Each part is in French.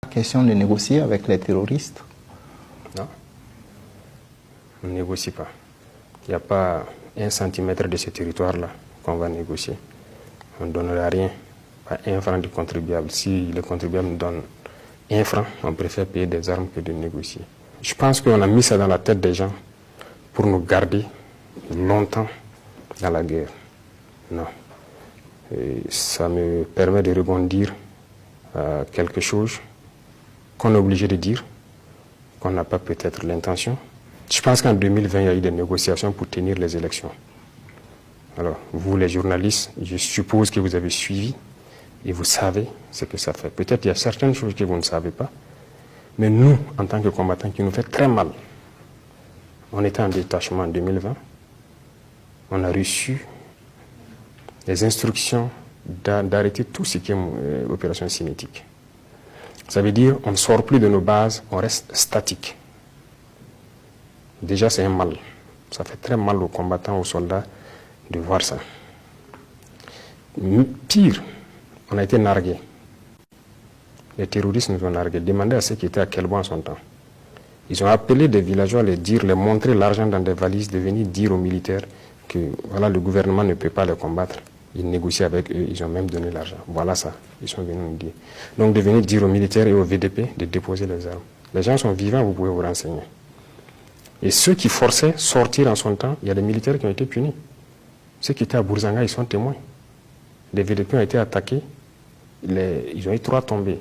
Question de négocier avec les terroristes? Non, on ne négocie pas. Il n'y a pas 1 centimètre de ce territoire-là qu'on va négocier. On ne donnera rien, pas 1 franc du contribuable. Si le contribuable nous donne 1 franc, on préfère payer des armes que de négocier. Je pense qu'on a mis ça dans la tête des gens pour nous garder longtemps dans la guerre. Non. Et ça me permet de rebondir à quelque chose qu'on est obligé de dire, qu'on n'a pas peut-être l'intention. Je pense qu'en 2020, il y a eu des négociations pour tenir les élections. Alors, vous les journalistes, je suppose que vous avez suivi et vous savez ce que ça fait. Peut-être il y a certaines choses que vous ne savez pas, mais nous, en tant que combattants, qui nous fait très mal. On était en détachement en 2020, on a reçu les instructions d'arrêter tout ce qui est opération cinétique. Ça veut dire qu'on ne sort plus de nos bases, on reste statique. Déjà, c'est un mal. Ça fait très mal aux combattants, aux soldats de voir ça. Pire, on a été nargués. Les terroristes nous ont nargués. Demandez à ceux qui étaient à Kelbo en son temps. Ils ont appelé des villageois à les montrer l'argent dans des valises, de venir dire aux militaires que voilà, le gouvernement ne peut pas les combattre. Ils négocient avec eux, ils ont même donné l'argent. Voilà ça, ils sont venus nous dire. Donc de venir dire aux militaires et aux VDP de déposer les armes. Les gens sont vivants, vous pouvez vous renseigner. Et ceux qui forçaient sortir en son temps, il y a des militaires qui ont été punis. Ceux qui étaient à Bourzanga, ils sont témoins. Les VDP ont été attaqués, ils ont eu 3 tombés.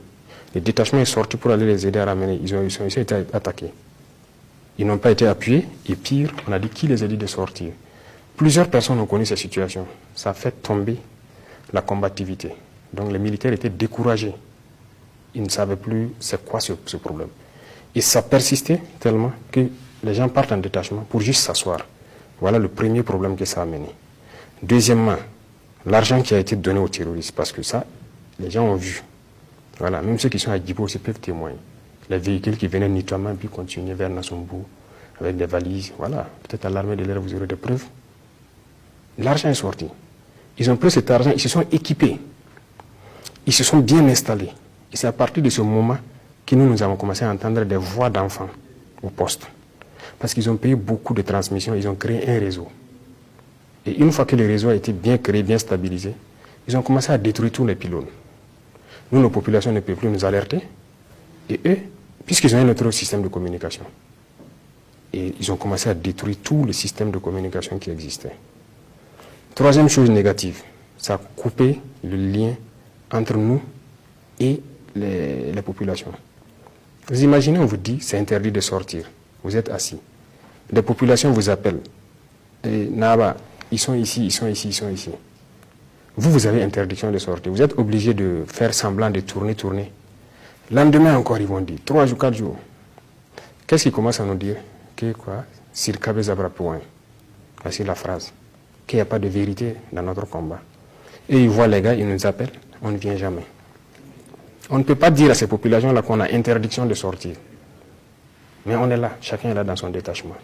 Le détachement est sorti pour aller les aider à ramener, ils ont été attaqués. Ils n'ont pas été appuyés, et pire, on a dit qui les a dit de sortir. Plusieurs personnes ont connu cette situation. Ça a fait tomber la combativité. Donc les militaires étaient découragés. Ils ne savaient plus c'est quoi ce problème. Et ça persistait tellement que les gens partent en détachement pour juste s'asseoir. Voilà le premier problème que ça a amené. Deuxièmement, l'argent qui a été donné aux terroristes, parce que ça, les gens ont vu. Voilà, même ceux qui sont à Djibo aussi peuvent témoigner. Les véhicules qui venaient nettoyer puis continuer vers Nassombo avec des valises. Voilà, peut-être à l'armée de l'air vous aurez des preuves. L'argent est sorti. Ils ont pris cet argent, ils se sont équipés. Ils se sont bien installés. Et c'est à partir de ce moment que nous avons commencé à entendre des voix d'enfants au poste. Parce qu'ils ont payé beaucoup de transmissions, ils ont créé un réseau. Et une fois que le réseau a été bien créé, bien stabilisé, ils ont commencé à détruire tous les pylônes. Nous, nos populations ne peuvent plus nous alerter. Et eux, puisqu'ils ont un autre système de communication, et ils ont commencé à détruire tout le système de communication qui existait. Troisième chose négative, ça a coupé le lien entre nous et les populations. Vous imaginez, on vous dit, c'est interdit de sortir. Vous êtes assis. Les populations vous appellent. Et Naba, ils sont ici, ils sont ici, ils sont ici. Vous avez interdiction de sortir. Vous êtes obligé de faire semblant de tourner. Lendemain encore, ils vont dire, 3 jours, 4 jours. Qu'est-ce qu'ils commencent à nous dire? Que quoi? Sirkabe Zabra point. Voici la phrase. Qu'il n'y a pas de vérité dans notre combat. Et ils voient les gars, ils nous appellent, on ne vient jamais. On ne peut pas dire à ces populations-là qu'on a interdiction de sortir. Mais on est là, chacun est là dans son détachement.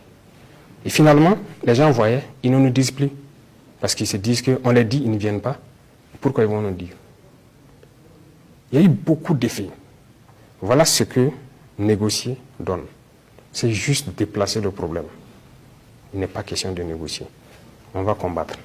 Et finalement, les gens voyaient, ils ne nous disent plus. Parce qu'ils se disent qu'on les dit, ils ne viennent pas. Pourquoi ils vont nous dire? Il y a eu beaucoup d'effets. Voilà ce que négocier donne. C'est juste déplacer le problème. Il n'est pas question de négocier. On va combattre.